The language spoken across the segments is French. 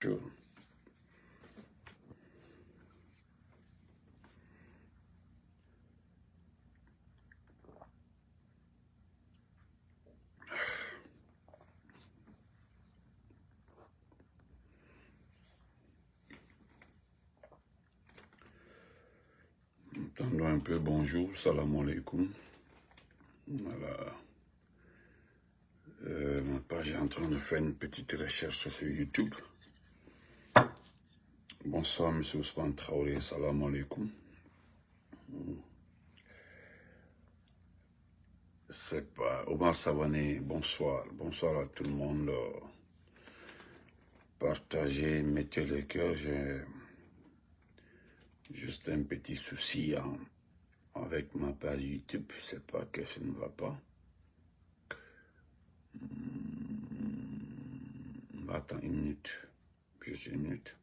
Bonjour. Attendons un peu, bonjour, salam alaikum. Voilà. Ma page est en train de faire une petite recherche sur YouTube. Bonsoir, monsieur Ousmane Traoré, salam alaikum. C'est pas Omar Savané, bonsoir. Bonsoir à tout le monde. Partagez, mettez le cœur. J'ai juste un petit souci avec ma page YouTube. Je sais pas que ça ne va pas. Attends une minute. Juste une minute.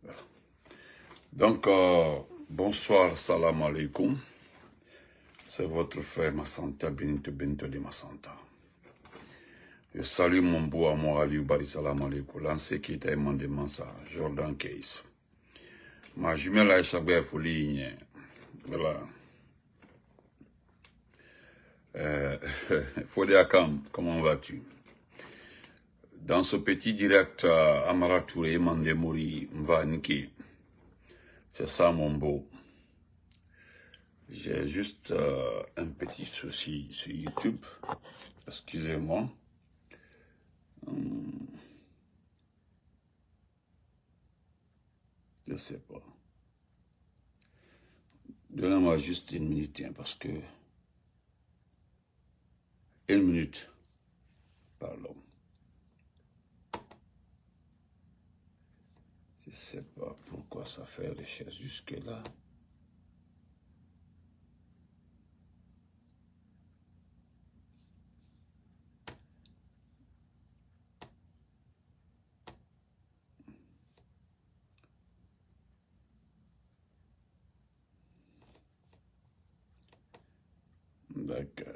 Voilà. Donc, bonsoir, salam alaikum. C'est votre frère Massanta, Benito de Massanta. Je salue mon beau amour Aliou Bari, salam alaikum. Lancé qui était mon démensa, Jordan Case. Ma jumelle a échappé folie. Voilà. Folie Akam, comment vas-tu? Dans ce petit direct, Amara Touré, Mandemori, Mvaniki. C'est ça mon beau. J'ai juste un petit souci sur YouTube. Excusez-moi. Je sais pas. Donnez-moi juste une minute, hein, parce que... Une minute. Pardon. Je sais pas pourquoi ça fait recherche jusque-là. D'accord.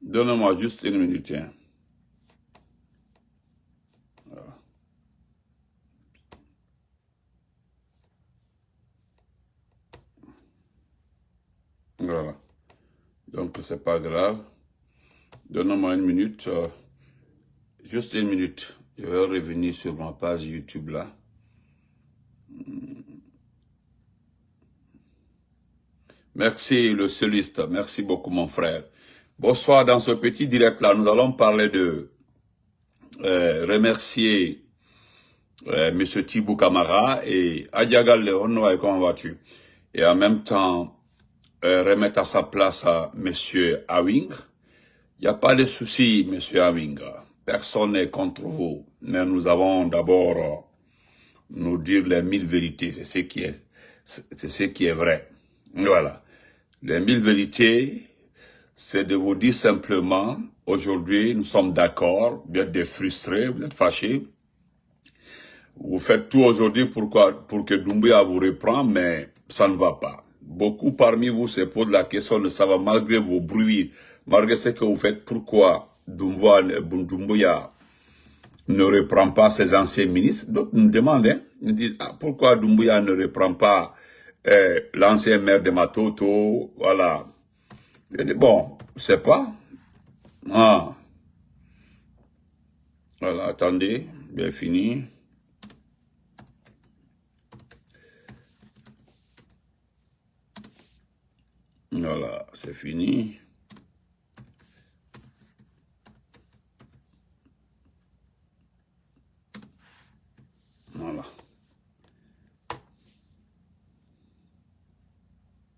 Donnez-moi juste une minute, hein. Voilà. Voilà. Donc, c'est pas grave. Donnez-moi une minute. Juste une minute. Je vais revenir sur ma page YouTube là. Merci le soliste. Merci beaucoup mon frère. Bonsoir, dans ce petit direct là, nous allons parler de remercier Monsieur Thibou Kamara et Adiagal Leono, comment vas-tu? Et en même temps, remettre à sa place à Monsieur Awing. Il n'y a pas de souci, Monsieur Awing. Personne n'est contre vous. Mais nous avons d'abord nous dire les 1000 vérités. C'est ce qui est vrai. Voilà. Les 1000 vérités, c'est de vous dire simplement, aujourd'hui, nous sommes d'accord, vous êtes des frustrés, vous êtes fâchés. Vous faites tout aujourd'hui pour que Doumbouya vous reprend, mais ça ne va pas. Beaucoup parmi vous se posent la question de savoir, malgré vos bruits, malgré ce que vous faites, pourquoi Doumbouya ne reprend pas ses anciens ministres. D'autres nous demandent, hein, nous disent, pourquoi Doumbouya ne reprend pas l'ancien maire de Matoto, voilà. Je dis, bon, je sais pas. Ah. Voilà, attendez, bien fini. Voilà, c'est fini. Voilà.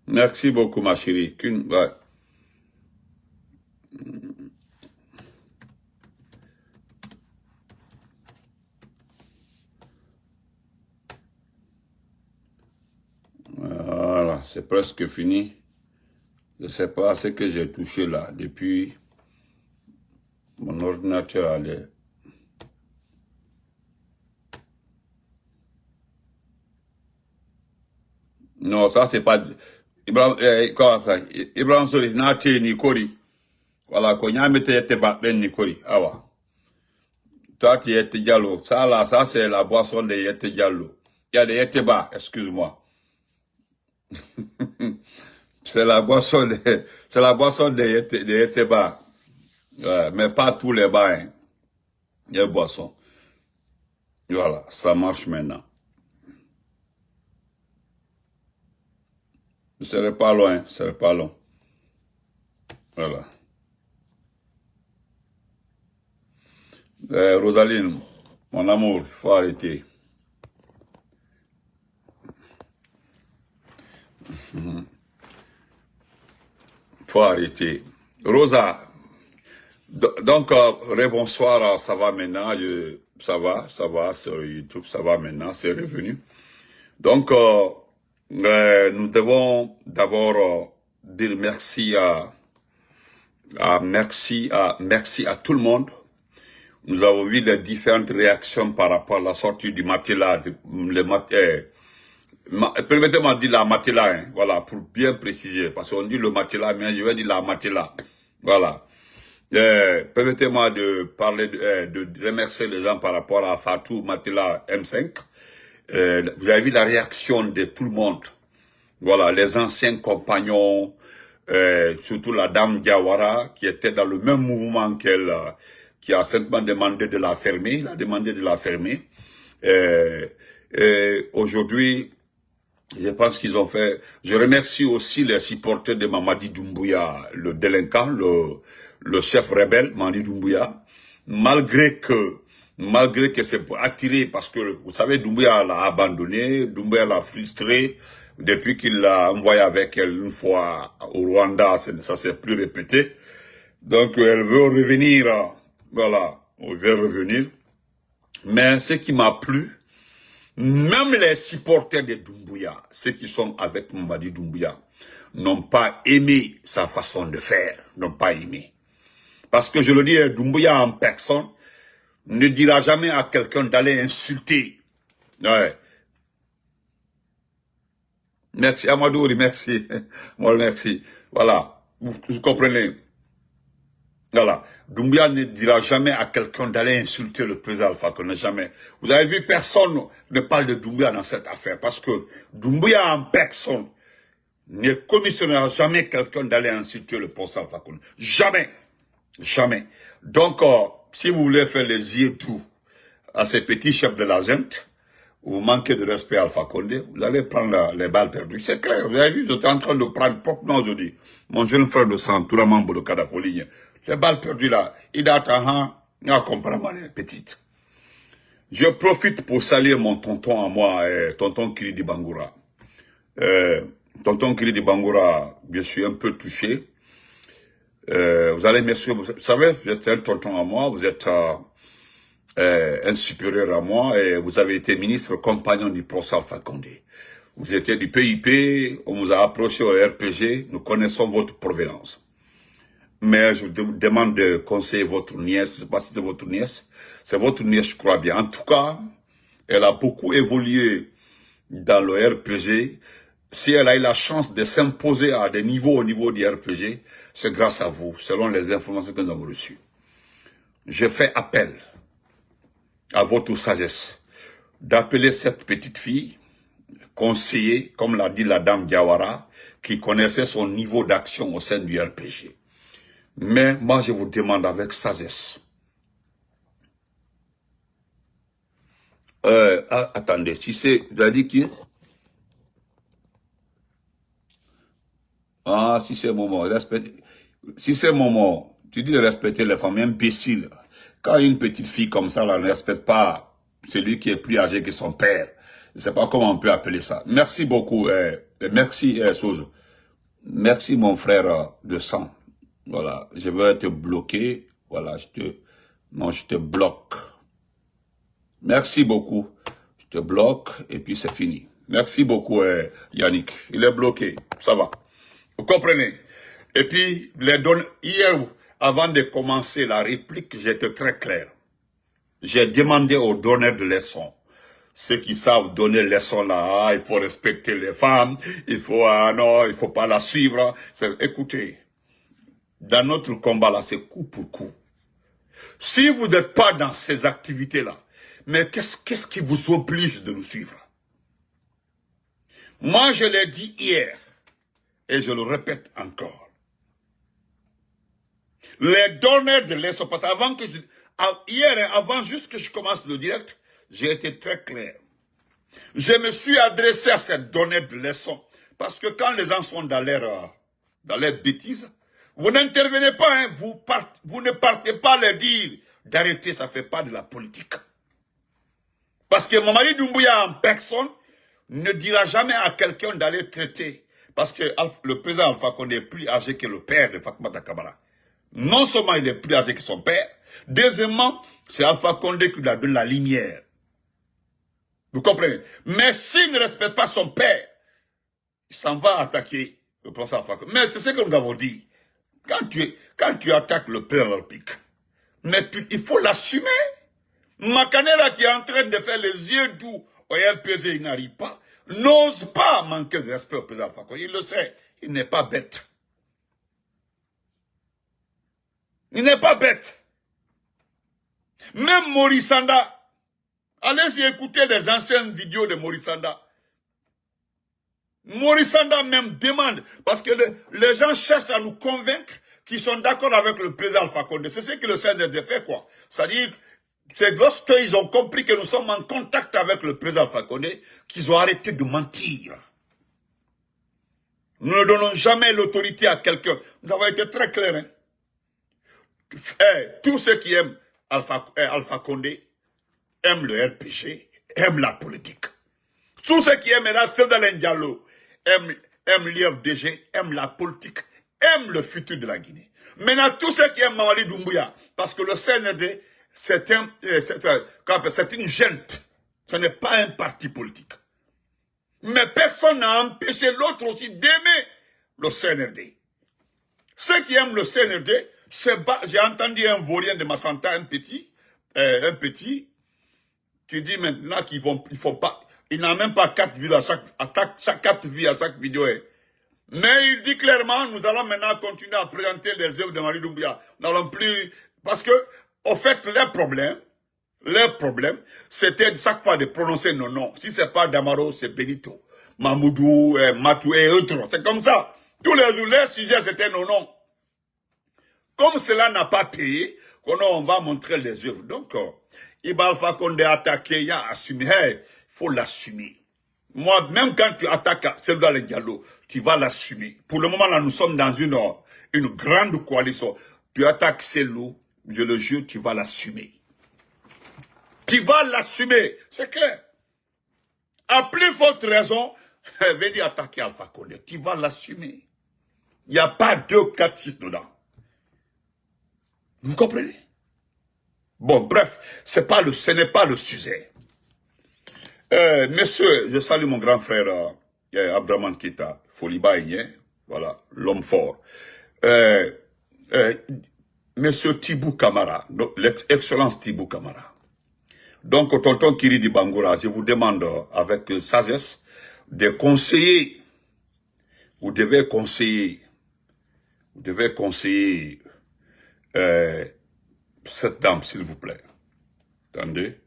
Merci beaucoup, ma chérie. Ouais. Voilà, c'est presque fini. Je ne sais pas ce que j'ai touché là depuis mon ordinateur allait. Non, ça c'est pas... Quoi ça? Ibrahim Sori, Nate Nikori. Voilà, quand y a mis tes ben Nikori. Ah ouais. Toi, tu es Diallo. Ça, là, ça, c'est la boisson de Yete Diallo. Il y a des Yeteba, excuse-moi. C'est la boisson de Yeteba. Ouais, mais pas tous les bars, hein. Il y a boisson. Voilà, ça marche maintenant. Ce serait pas loin, ce serait pas long. Voilà. Rosaline, mon amour, il faut arrêter. Faut arrêter. Rosa, donc, rebonsoir, ça va maintenant, ça va, sur YouTube, ça va maintenant, c'est revenu. Donc, nous devons d'abord dire merci à tout le monde. Nous avons vu les différentes réactions par rapport à la sortie du matelas, permettez-moi de dire la matelas, hein, voilà, pour bien préciser, parce qu'on dit le matelas, mais je vais dire la matelas, voilà. Permettez-moi de parler, de remercier les gens par rapport à Fatou Matela M5. Vous avez vu la réaction de tout le monde. Voilà, les anciens compagnons, surtout la dame Diawara, qui était dans le même mouvement qu'elle, qui a simplement demandé de la fermer. Il a demandé de la fermer. Aujourd'hui, je pense qu'ils ont fait... Je remercie aussi les supporters de Mamadi Doumbouya, le délinquant, le chef rebelle, Mamadi Doumbouya, malgré que c'est pour attirer, parce que, vous savez, Doumbouya l'a abandonné, Doumbouya l'a frustré, depuis qu'il l'a envoyé avec elle une fois au Rwanda, ça s'est plus répété. Donc, elle veut revenir, voilà, elle veut revenir. Mais ce qui m'a plu, même les supporters de Doumbouya, ceux qui sont avec Mamadi Doumbouya, n'ont pas aimé sa façon de faire, n'ont pas aimé. Parce que je le dis, Doumbouya en personne ne dira jamais à quelqu'un d'aller insulter. Ouais. Merci, Amadouri, merci. Moi, merci. Voilà. Vous comprenez? Voilà. Doumbouya ne dira jamais à quelqu'un d'aller insulter le président Alpha Condé, jamais. Vous avez vu, personne ne parle de Doumbouya dans cette affaire, parce que Doumbouya en personne ne commissionnera jamais quelqu'un d'aller insulter le président Alpha Condé. Jamais. Jamais. Donc, si vous voulez faire les yeux tout à ces petits chefs de la gente, vous manquez de respect à Alpha Condé, vous allez prendre les balles perdues. C'est clair, vous avez vu, j'étais en train de prendre proprement aujourd'hui. Mon jeune frère de sang, tout le membre de Kadafoli, les balles perdues là, il attend, comprendre les petites. Je profite pour saluer mon tonton à moi, tonton Kiridi Bangoura. Tonton Kiridi Bangoura, je suis un peu touché. Vous allez merci, vous savez, vous êtes un tonton à moi, vous êtes un supérieur à moi et vous avez été ministre compagnon du professeur Alpha Condé. Vous étiez du PIP, on vous a approché au RPG, nous connaissons votre provenance. Mais je vous demande de conseiller votre nièce, je ne sais pas si c'est votre nièce, je crois bien. En tout cas, elle a beaucoup évolué dans le RPG. Si elle a eu la chance de s'imposer à des niveaux au niveau du RPG, c'est grâce à vous, selon les informations que nous avons reçues. Je fais appel à votre sagesse d'appeler cette petite fille, conseiller, comme l'a dit la dame Diawara, qui connaissait son niveau d'action au sein du RPG. Mais moi, je vous demande avec sagesse. Attendez, si c'est... Vous avez dit qui? Ah, si c'est Momo, si c'est Momo, tu dis de respecter les femmes, imbécile. Quand une petite fille comme ça, là, ne respecte pas celui qui est plus âgé que son père, je ne sais pas comment on peut appeler ça. Merci beaucoup, merci Sozo. Merci mon frère de sang. Voilà, je vais te bloquer. Voilà, je te bloque. Merci beaucoup. Je te bloque et puis c'est fini. Merci beaucoup Yannick. Il est bloqué, ça va. Vous comprenez? Et puis, hier, avant de commencer la réplique, j'étais très clair. J'ai demandé aux donneurs de leçons ceux qui savent donner leçons là, il faut respecter les femmes, il faut, non, il faut pas la suivre. Écoutez, dans notre combat là, c'est coup pour coup. Si vous n'êtes pas dans ces activités-là, mais qu'est-ce qui vous oblige de nous suivre? Moi, je l'ai dit hier, et je le répète encore. Les donneurs de leçons, parce qu'avant que hier, avant juste que je commence le direct, j'ai été très clair. Je me suis adressé à ces donneurs de leçons, parce que quand les gens sont dans leurs bêtises, vous n'intervenez pas, hein, vous ne partez pas leur dire d'arrêter, ça ne fait pas de la politique. Parce que Mamadi Doumbouya en personne ne dira jamais à quelqu'un d'aller traiter. Parce que le président Alpha Condé est plus âgé que le père de Fatoumata Camara. Non seulement il est plus âgé que son père, deuxièmement, c'est Alpha Condé qui lui a donné la lumière. Vous comprenez? Mais s'il ne respecte pas son père, il s'en va attaquer le professeur Alpha Condé. Mais c'est ce que nous avons dit. Quand tu attaques le père olympique, mais il faut l'assumer. Makanera qui est en train de faire les yeux doux au LPG, il n'arrive pas, n'ose pas manquer de respect au président Alpha Condé. Il le sait, il n'est pas bête. Il n'est pas bête. Même Maurice Sanda, allez-y écouter les anciennes vidéos de Maurice Sanda. Maurice Sanda même demande, parce que les gens cherchent à nous convaincre qu'ils sont d'accord avec le président Alpha Condé. C'est ce que le CNRD fait, quoi. C'est-à-dire, c'est lorsqu'ils ont compris que nous sommes en contact avec le président Alpha Condé qu'ils ont arrêté de mentir. Nous ne donnons jamais l'autorité à quelqu'un. Nous avons été très clairs. Hein? Tous ceux qui aiment Alpha Condé aiment le RPG, aiment la politique. Tous ceux qui aiment Sédalin Diallo aiment l'IFDG, aiment la politique, aiment le futur de la Guinée. Maintenant, tous ceux qui aiment Mamadi Doumbouya, parce que le CNRD, c'est une junte. Ce n'est pas un parti politique. Mais personne n'a empêché l'autre aussi d'aimer le CNRD. Ceux qui aiment le CNRD, j'ai entendu un vaurien de Massanta, un petit, qui dit maintenant qu'ils font pas, il n'a même pas 4 vues à chaque vidéo. Mais il dit clairement, nous allons maintenant continuer à présenter les œuvres de Mamadi Doumbouya. Nous n'allons plus, parce que, au fait, leur problème, c'était chaque fois de prononcer nos noms. Si c'est pas Damaro, c'est Benito, Mamoudou, Matou et autres. C'est comme ça. Tous les jours, les sujets, c'était nos noms. Comme cela n'a pas payé, on va montrer les œuvres. Donc, Iba Alpha Condé a attaqué, il a assumé. Il faut l'assumer. Moi, même quand tu attaques Sédalin Diallo, tu vas l'assumer. Pour le moment, là, nous sommes dans une grande coalition. Tu attaques Cellou, je le jure, tu vas l'assumer. Tu vas l'assumer, c'est clair. À plus forte raison, venez attaquer Alpha Condé. Tu vas l'assumer. Il n'y a pas 2, 4, 6 dedans. Vous comprenez? Bon, bref, ce n'est pas le sujet. Monsieur, je salue mon grand frère Abdraman Keita, Foliba Igné, voilà, l'homme fort. Monsieur Tibou Camara, l'excellence Tibou Camara. Donc, tonton Kiridi Bangoura, je vous demande avec sagesse de conseiller, vous devez conseiller cette dame, s'il vous plaît. Attendez,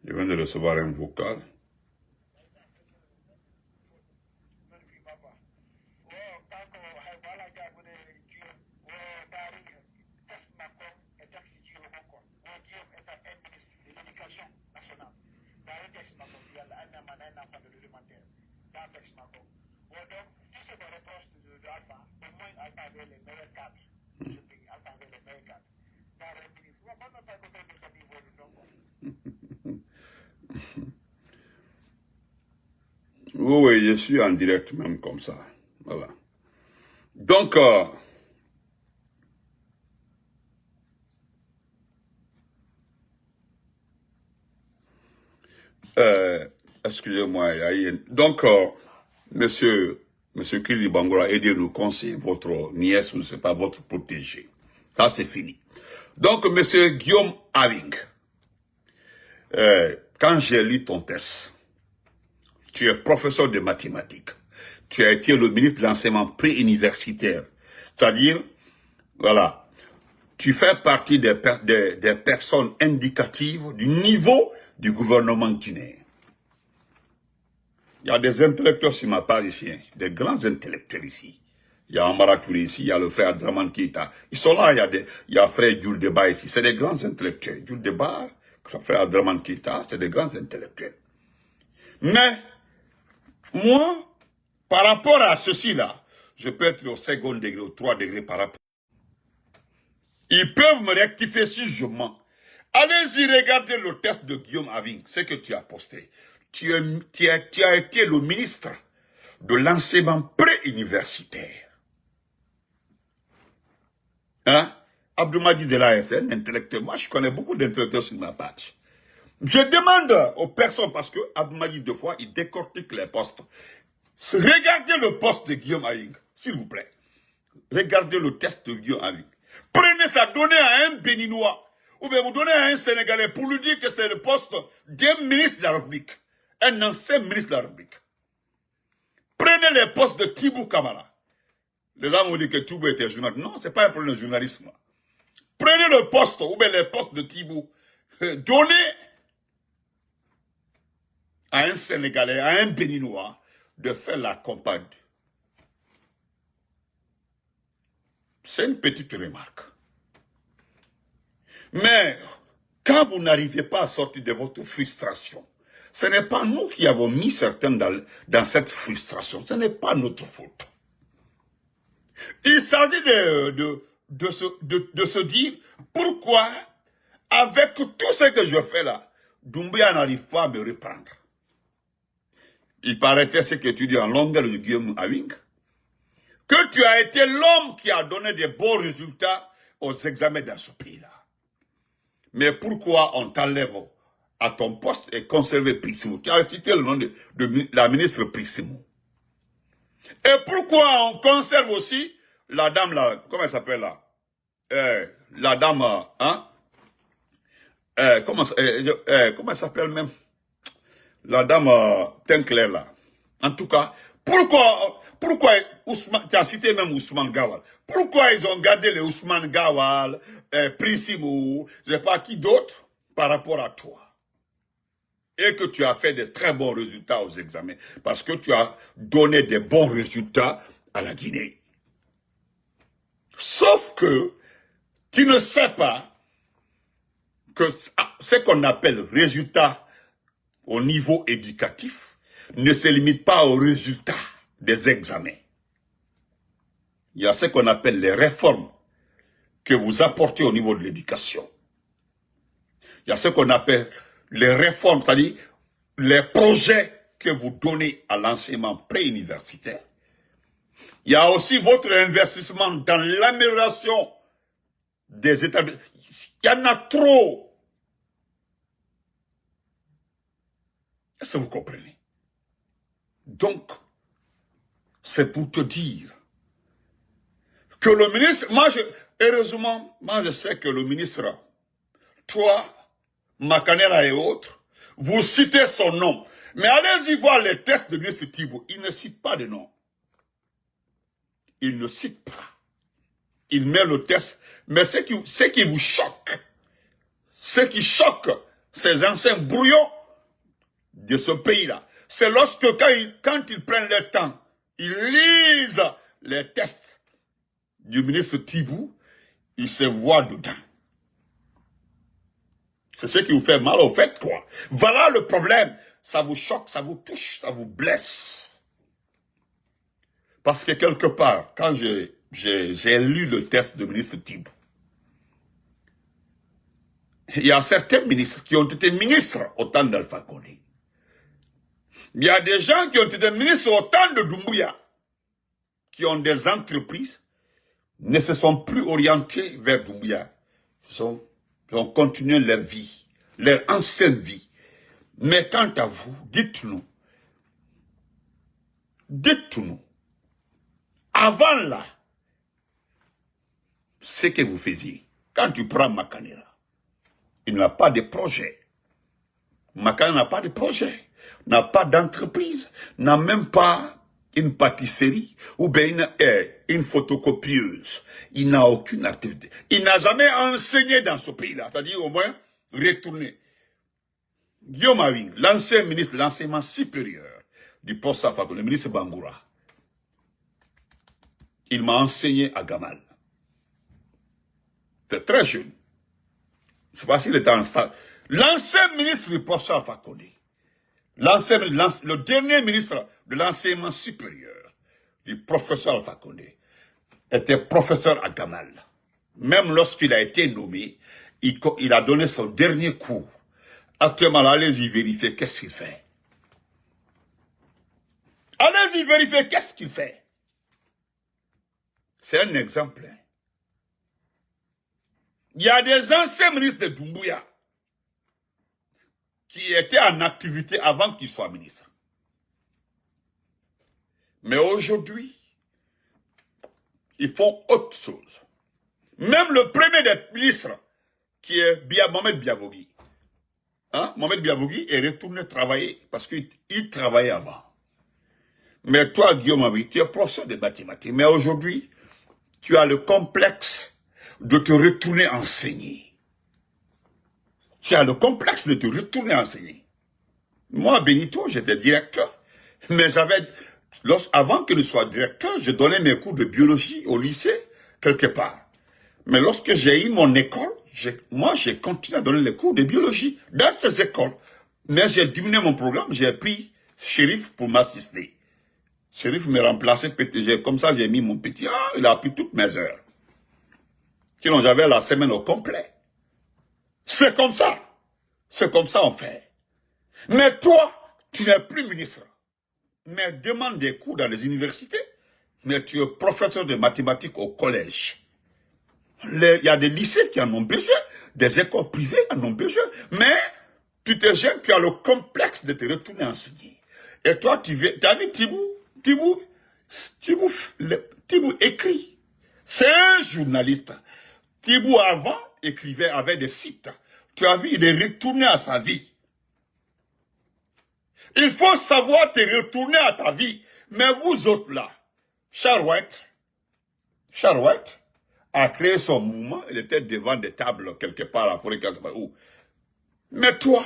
je viens de recevoir un vocal. Oui, je suis en direct même comme ça. Voilà. Donc, excusez-moi. Donc, monsieur Kili Bangoura, aidez-nous, conseillez votre nièce, ou je sais pas, votre protégé. Ça, c'est fini. Donc, monsieur Guillaume Awing, quand j'ai lu ton test, tu es professeur de mathématiques. Tu as été le ministre de l'enseignement pré-universitaire. C'est-à-dire, voilà, tu fais partie des personnes indicatives du niveau du gouvernement guinéen. Il y a des intellectuels sur ma part ici, hein, des grands intellectuels ici. Il y a Amara Touré ici, il y a le frère Draman Keita. Ils sont là, il y a frère Jules Deba ici. C'est des grands intellectuels. Jules Deba, son frère Draman Keita, c'est des grands intellectuels. Mais, moi, par rapport à ceci-là, je peux être au second degré, au 3 degrés par rapport. Ils peuvent me rectifier si je mens. Allez-y regarder le test de Guillaume Aving, ce que tu as posté. Tu as été le ministre de l'enseignement pré-universitaire. Hein? Abdoumadi Delahaye, c'est un intellectuel. Moi, je connais beaucoup d'intellectuels sur ma page. Je demande aux personnes, parce que Abdoumadi, deux fois, il décortique les postes. Regardez le poste de Guillaume Aving, s'il vous plaît. Regardez le test de Guillaume Aving. Prenez ça, donnez à un Béninois, ou bien vous donnez à un Sénégalais pour lui dire que c'est le poste d'un ministre de la République, un ancien ministre de la République. Prenez les postes de Tibou Kamara. Les gens vont dire que Tibou était journaliste. Non, ce n'est pas un problème de journalisme. Prenez le poste, ou bien les postes de Tibou. Donnez à un Sénégalais, à un Béninois, de faire la campagne. C'est une petite remarque. Mais, quand vous n'arrivez pas à sortir de votre frustration, ce n'est pas nous qui avons mis certains dans cette frustration. Ce n'est pas notre faute. Il s'agit de se dire pourquoi, avec tout ce que je fais là, Doumbouya n'arrive pas à me reprendre. Il paraîtrait ce que tu dis en longueur de Guillaume Aving, que tu as été l'homme qui a donné des bons résultats aux examens dans ce pays-là. Mais pourquoi on t'enlève à ton poste et conserver Prissimou? Tu as cité le nom de la ministre Prissimou. Et pourquoi on conserve aussi la dame là, comment elle s'appelle là? La dame, hein? Comment elle s'appelle même? La dame teint clair là. En tout cas, pourquoi Ousmane, tu as cité même Ousmane Gawal. Pourquoi ils ont gardé les Ousmane Gawal, Prissimou, je ne sais pas qui d'autre, par rapport à toi? Et que tu as fait de très bons résultats aux examens. Parce que tu as donné des bons résultats à la Guinée. Sauf que tu ne sais pas que ce qu'on appelle résultat au niveau éducatif ne se limite pas aux résultats des examens. Il y a ce qu'on appelle les réformes que vous apportez au niveau de l'éducation. Il y a ce qu'on appelle les réformes, c'est-à-dire les projets que vous donnez à l'enseignement pré-universitaire. Il y a aussi votre investissement dans l'amélioration des établissements. Il y en a trop. Est-ce que vous comprenez? Donc, c'est pour te dire que le ministre, heureusement, moi je sais que le ministre, toi, Makanela et autres, vous citez son nom. Mais allez-y voir les tests de ministre Tibou. Il ne cite pas de nom. Il ne cite pas. Il met le test. Mais ce qui vous choque, ce qui choque ces anciens brouillons de ce pays-là, c'est lorsque quand ils prennent le temps, ils lisent les tests du ministre Tibou, ils se voient dedans. C'est ce qui vous fait mal au fait, quoi. Voilà le problème. Ça vous choque, ça vous touche, ça vous blesse. Parce que quelque part, quand j'ai lu le test du ministre Tibou, il y a certains ministres qui ont été ministres au temps d'Alpha Condé. Il y a des gens qui ont été ministres au temps de Doumbouya, qui ont des entreprises, ne se sont plus orientés vers Doumbouya. Ils ont continué leur vie, leur ancienne vie. Mais quant à vous, dites-nous, avant là, ce que vous faisiez, quand tu prends Makanela, il n'a pas de projet. Makane n'a pas de projet, n'a pas d'entreprise, n'a même pas une pâtisserie ou bien une photocopieuse. Il n'a aucune activité. Il n'a jamais enseigné dans ce pays-là, c'est-à-dire au moins retourner. Guillaume Awing, l'ancien ministre de l'enseignement supérieur du poste Fakonde, le ministre Bangoura, il m'a enseigné à Gamal. C'est très jeune. Je ne sais pas s'il était en stade. L'ancien ministre du poste Fakonde, le dernier ministre de l'enseignement supérieur du professeur Alpha Condé était professeur à Gamal. Même lorsqu'il a été nommé, il a donné son dernier cours. Actuellement, allez-y vérifier qu'est-ce qu'il fait. Allez-y vérifier qu'est-ce qu'il fait. C'est un exemple. Il y a des anciens ministres de Doumbouya qui étaient en activité avant qu'ils soient ministres. Mais aujourd'hui, ils font autre chose. Même le premier des ministres, qui est Mohamed Biavogui. Mohamed Biavogui est retourné travailler parce qu'il travaillait avant. Mais toi, Guillaume Avy, tu es professeur de mathématiques. Mais aujourd'hui, tu as le complexe de te retourner enseigner. Tu as le complexe de te retourner enseigner. Moi, Benito, j'étais directeur. Mais avant que je sois directeur, je donnais mes cours de biologie au lycée, quelque part. Mais lorsque j'ai eu mon école, moi, j'ai continué à donner les cours de biologie dans ces écoles. Mais j'ai diminué mon programme, j'ai pris Chérif pour m'assister. Chérif me remplaçait, comme ça j'ai mis mon petit, il a pris toutes mes heures. Sinon j'avais la semaine au complet. C'est comme ça. C'est comme ça on fait. Mais toi, tu n'es plus ministre. Mais demande des cours dans les universités. Mais tu es professeur de mathématiques au collège. Il y a des lycées qui en ont besoin, des écoles privées en ont besoin, mais tu te gênes, tu as le complexe de te retourner enseigner. Et toi, tu as vu Tibou écrit. C'est un journaliste. Tibou avant écrivait, avait des sites. Tu as vu, il est retourné à sa vie. Il faut savoir te retourner à ta vie. Mais vous autres là, Charouette, a créé son mouvement, il était devant des tables quelque part à la forêt, où. Mais toi,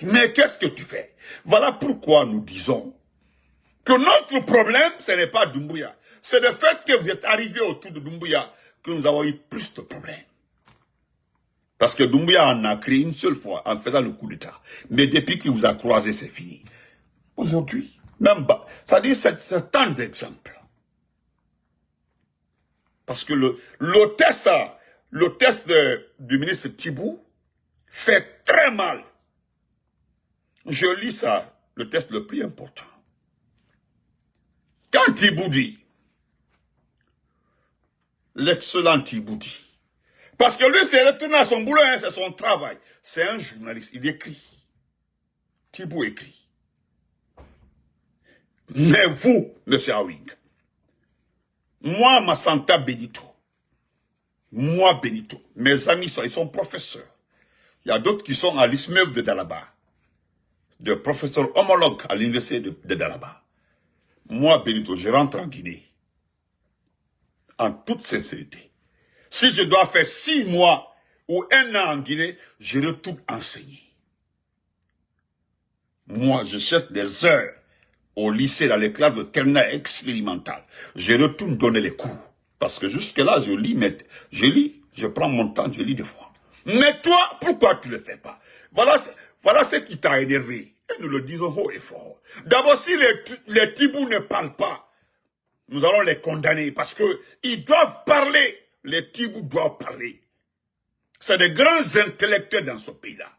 mais qu'est-ce que tu fais? Voilà pourquoi nous disons que notre problème, ce n'est pas Doumbouya. C'est le fait que vous êtes arrivé autour de Doumbouya que nous avons eu plus de problèmes. Parce que Doumbouya en a créé une seule fois en faisant le coup d'État. Mais depuis qu'il vous a croisé, c'est fini. Aujourd'hui, même ça dit c'est tant d'exemples. Parce que le test du ministre Tibou fait très mal. Je lis ça, le test le plus important. Quand Tibou dit, l'excellent Tibou dit, parce que lui c'est retourné à son boulot, c'est son travail. C'est un journaliste, il écrit. Tibou écrit. Mais vous, M. Awing, moi, Massanta Benito, mes amis, ils sont professeurs. Il y a d'autres qui sont à l'ISMEV de Dalaba, de professeurs homologues à l'université de Dalaba. Moi, Benito, je rentre en Guinée. En toute sincérité. Si je dois faire 6 mois ou 1 an en Guinée, je retourne enseigner. Moi, je cherche des heures au lycée, dans les classes de terminale expérimentale. Je retourne donner les cours. Parce que jusque-là, je lis, je prends mon temps, je lis des fois. Mais toi, pourquoi tu ne le fais pas? Voilà ce qui t'a énervé. Et nous le disons haut et fort. D'abord, si les Tibous ne parlent pas, nous allons les condamner parce que ils doivent parler. Les Tibous doivent parler. C'est des grands intellectuels dans ce pays-là.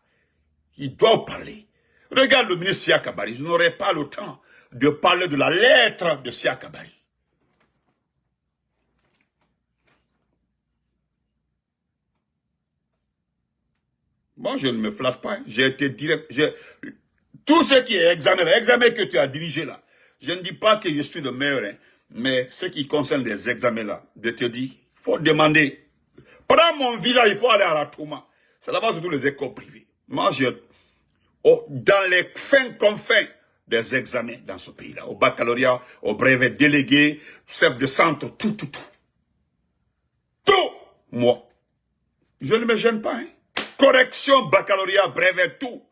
Ils doivent parler. Regarde le ministre Sia Kabari. Je n'aurai pas le temps de parler de la lettre de Sia Kabari. Moi, je ne me flatte pas. J'ai été direct. Tout ce qui est examen que tu as dirigé là, je ne dis pas que je suis le meilleur, hein, mais ce qui concerne les examens là, je te dis, il faut demander. Prends mon visa, il faut aller à la Touma. C'est là-bas surtout les écoles privées. Moi, dans les fins confins des examens dans ce pays-là, au baccalauréat, au brevet délégué, chef de centre, tout. Tout, moi. Je ne me gêne pas, hein. Correction, baccalauréat, brevet, tout.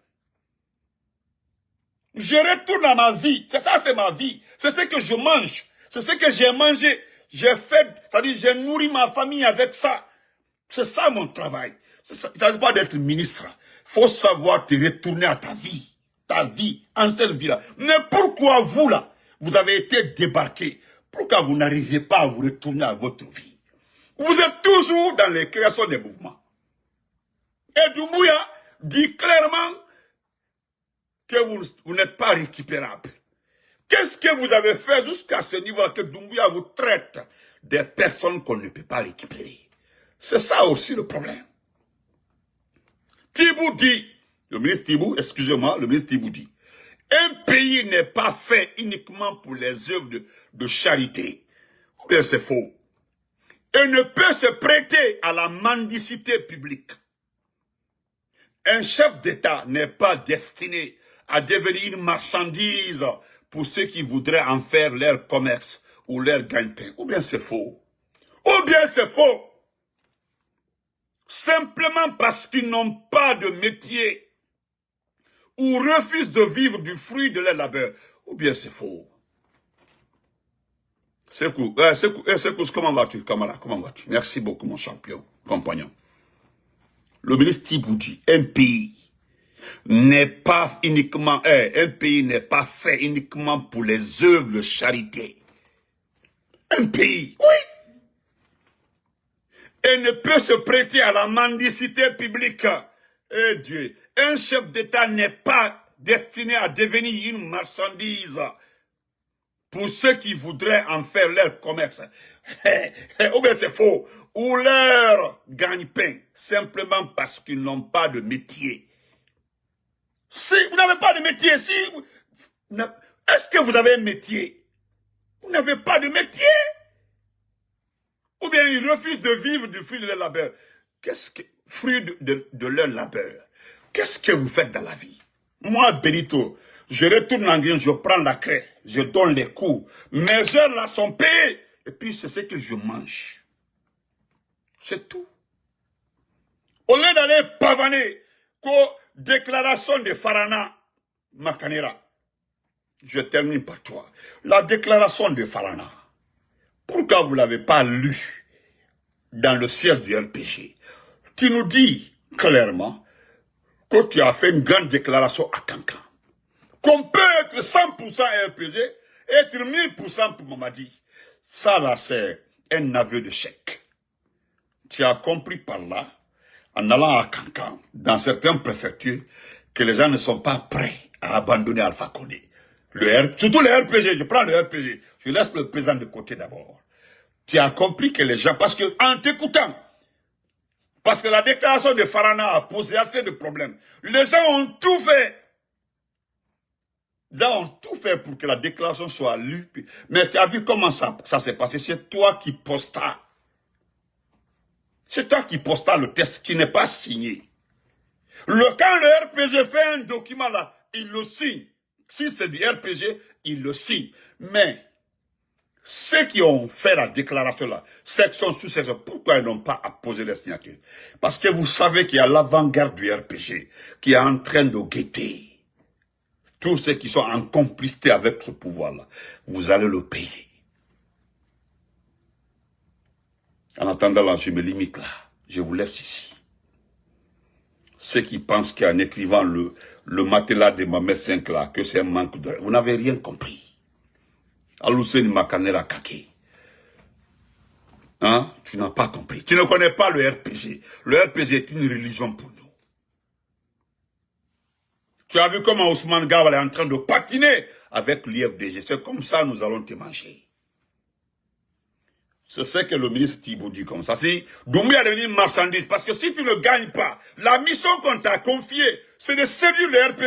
Je retourne à ma vie. C'est ça, c'est ma vie. C'est ce que je mange. C'est ce que j'ai mangé. J'ai fait, c'est-à-dire j'ai nourri ma famille avec ça. C'est ça mon travail. Ça ne veut pas d'être ministre. Il faut savoir te retourner à ta vie. Ta vie, en cette vie-là. Mais pourquoi vous, là, vous avez été débarqué? Pourquoi vous n'arrivez pas à vous retourner à votre vie? Vous êtes toujours dans les créations des mouvements. Et Doumbouya dit clairement que vous n'êtes pas récupérable. Qu'est-ce que vous avez fait jusqu'à ce niveau-là que Doumbouya vous traite des personnes qu'on ne peut pas récupérer? C'est ça aussi le problème. Tibou dit, le ministre Tibou, excusez-moi, le ministre Tibou dit, un pays n'est pas fait uniquement pour les œuvres de charité. Ou bien c'est faux. Et ne peut se prêter à la mendicité publique. Un chef d'État n'est pas destiné à devenir une marchandise pour ceux qui voudraient en faire leur commerce ou leur gagne-pain. Ou bien c'est faux. Ou bien c'est faux. Simplement parce qu'ils n'ont pas de métier ou refusent de vivre du fruit de leur labeur. Ou bien c'est faux. Sekou, comment vas-tu, camarade? Comment vas-tu? Merci beaucoup, mon champion, compagnon. Le ministre Tibou dit, un pays n'est pas uniquement, un pays n'est pas fait uniquement pour les œuvres de charité. Un pays, oui. Et ne peut se prêter à la mendicité publique. Eh Dieu, un chef d'État n'est pas destiné à devenir une marchandise pour ceux qui voudraient en faire leur commerce. Ou bien c'est faux. Ou leur gagne-pain, simplement parce qu'ils n'ont pas de métier. Si vous n'avez pas de métier, est-ce que vous avez un métier? Vous n'avez pas de métier? Ou bien ils refusent de vivre du fruit de leur labeur. Qu'est-ce que, fruit de leur labeur? Qu'est-ce que vous faites dans la vie? Moi, Benito, je retourne en Guinée, je prends la craie, je donne les coups. Mes heures là sont payées. Et puis c'est ce que je mange. C'est tout. Au lieu d'aller pavaner, déclaration de Farana Makanera. Je termine par toi. La déclaration de Farana. Pourquoi vous ne l'avez pas lu dans le siège du RPG? Tu nous dis clairement que tu as fait une grande déclaration à Kankan. Qu'on peut être 100% RPG et être 1000% pour Mamadi. Ça là, c'est un aveu de chèque. Tu as compris par là, en allant à Kankan, dans certaines préfectures, que les gens ne sont pas prêts à abandonner Alpha Condé. Surtout le RPG, je prends le RPG, je laisse le président de côté d'abord. Tu as compris que les gens, parce que en t'écoutant, parce que la déclaration de Farana a posé assez de problèmes, les gens ont tout fait. Ils ont tout fait pour que la déclaration soit lue. Mais tu as vu comment ça s'est passé. C'est toi qui postas. C'est toi qui postas le texte qui n'est pas signé. Quand le RPG fait un document là, il le signe. Si c'est du RPG, il le signe. Mais ceux qui ont fait la déclaration là, section sous section, pourquoi ils n'ont pas apposé les signatures? Parce que vous savez qu'il y a l'avant-garde du RPG qui est en train de guetter. Tous ceux qui sont en complicité avec ce pouvoir-là, vous allez le payer. En attendant là, je me limite là. Je vous laisse ici. Ceux qui pensent qu'en écrivant le matelas de Mamet 5 là, que c'est un manque de... Vous n'avez rien compris. Alousseni Makanera Kake. Hein? Tu n'as pas compris. Tu ne connais pas le RPG. Le RPG est une religion pour nous. Tu as vu comment Ousmane Gawal est en train de patiner avec l'IFDG. C'est comme ça nous allons te manger. C'est ce que le ministre Tibou dit comme ça. Si Doumbouya est devenu une marchandise, parce que si tu ne gagnes pas, la mission qu'on t'a confiée, c'est de séduire le RP.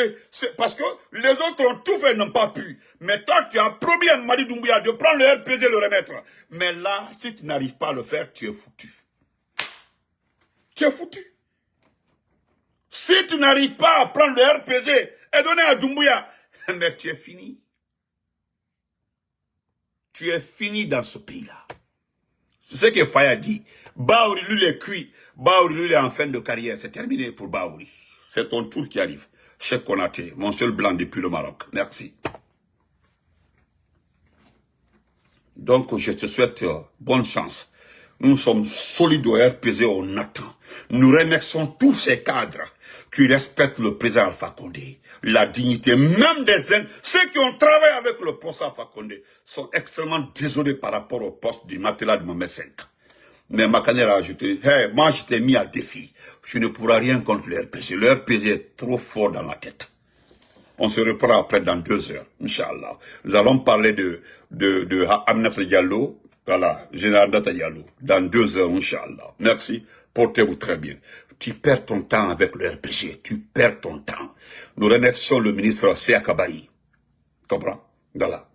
Parce que les autres ont tout fait, n'ont pas pu. Mais toi, tu as promis à Madi Doumbouya de prendre le RPG et le remettre. Mais là, si tu n'arrives pas à le faire, tu es foutu. Tu es foutu. Si tu n'arrives pas à prendre le RPG et donner à Doumbouya, mais tu es fini. Tu es fini dans ce pays-là. C'est ce que Faye a dit. Baouri, lui, est cuit. Baouri, lui, est en fin de carrière. C'est terminé pour Baouri. C'est ton tour qui arrive. Cheikh Konaté, mon seul blanc depuis le Maroc. Merci. Donc, je te souhaite bonne chance. Nous sommes solides au RPG, on attend. Nous remercions tous ces cadres qui respectent le président Alpha Condé, la dignité, même ceux qui ont travaillé avec le poste Alpha Condé sont extrêmement désolés par rapport au poste du matelas de Mohamed V. Mais Makaner a ajouté, hey, moi je t'ai mis à défi. Je ne pourrai rien contre le RPG. Le RPG est trop fort dans la tête. On se reprend après dans 2 heures, Inch'Allah. Nous allons parler de Aminata Diallo, voilà, Général Aminata Diallo, dans 2 heures, Inch'Allah. Merci, portez-vous très bien. Tu perds ton temps avec le RPG, tu perds ton temps. Nous remercions le ministre Séa Kabari. Comprends? Voilà.